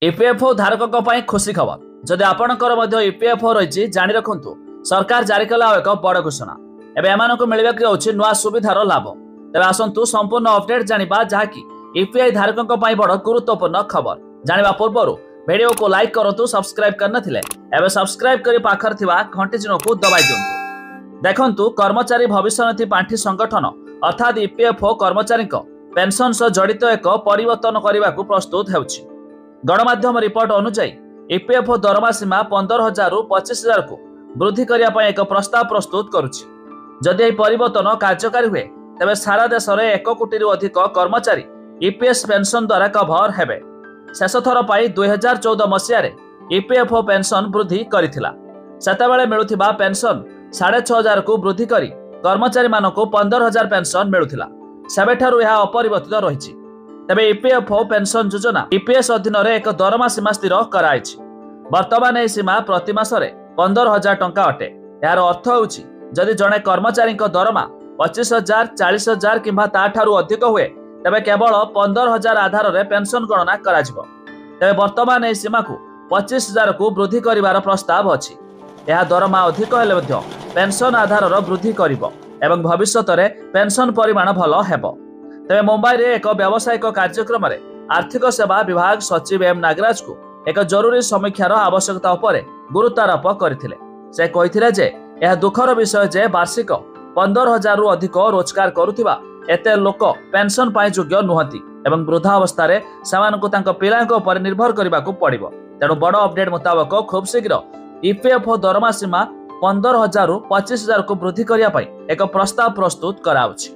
EPFO धारकों ପାଇଁ खुशी खबर जदि आपणकर मध्य ईपीएफओ रही जानी रखु सरकार जारी कला एक बड़ घोषणा एवं एमानक मिलवाक जाउछि नुआ सुविधार लाभ। तेज आसतु संपूर्ण अपडेट जानिबा जहाँकि ईपीआई धारकों ପାଇଁ बड़ गुरुत्वपूर्ण खबर। जानिबा पूर्व वीडियो को लाइक करंतु, सब्सक्राइब करनथिले एबे सब्सक्राइब करी पाखर थिबा घंटी चिन्ह को दबाई दियंतु। देखंतु कर्मचारी भविष्य निधि पांठी संगठन अर्थात ईपीएफओ कर्मचारी पेंशन सह जड़ित एक परिवर्तन करने को प्रस्तुत होउछि। गणमाध्यम रिपोर्ट अनुसार ईपीएफओ दरमा सीमा 15,000 रु 25,000 को वृद्धि करने एक प्रस्ताव प्रस्तुत करुछि। जदि यह परिवर्तन कार्यकारी हुए तेबे सारा देश में 1 कोटी अधिक कर्मचारी ईपीएस पेंशन द्वारा कभर हेबे। शेष थर पर 2014 मसीह ईपीएफओ पेंशन वृद्धि करथिला। सेतेबेले मिलुथिबा पेंशन 6,500 को वृद्धि करी कर्मचारी मानक 15,000 पेंशन मिलुथिला। सेबेठारु यह अपरिवर्तित रहिछि। तेबे ईपीएफओ पेंशन योजना ईपीएस अधीन एक दरमा सीमा स्थिर कराइछि। वर्तमान यह सीमा प्रति मासरे 15,000 टंका अटे। यार अर्थ होउछि जदि जड़े कर्मचारी दरमा 25,000, 40,000 किंबा ताठारु अधिक हुए तेबे केवल 15,000 आधार में पेंशन गणना कराजिबो। तेबे वर्तमान यह सीमा को 25,000 को वृद्धि करिवार प्रस्ताव अछि। यह दरमा अधिक हेले मध्य पेंशन आधार वृद्धि करिबो एवं भविष्यत में पेंशन परिमाण भल हेबो। तेबे मुंबई रे एक व्यावसायिक कार्यक्रम में आर्थिक सेवा विभाग सचिव एम नागराज को एक जरूरी समीक्षार आवश्यकता उपरे गुरुत्वारोप करथिले। से कहिथिले जे यह दुखर विषय जे वार्षिक 15,000 रु अधिक रोजगार करुथिबा एते लोक पेंशन पाई योग्य नुहति एवं वृद्धावस्था रे सेमानकु तांको पिलांको उपर निर्भर करबाकू पड़िबो। तेणु बड़ अपडेट मुताबक खूब शीघ्र ईपीएफओ दरमा सीमा 15,000 रु 25,000 को वृद्धि करिया पई एक प्रस्ताव प्रस्तुत कराउछि।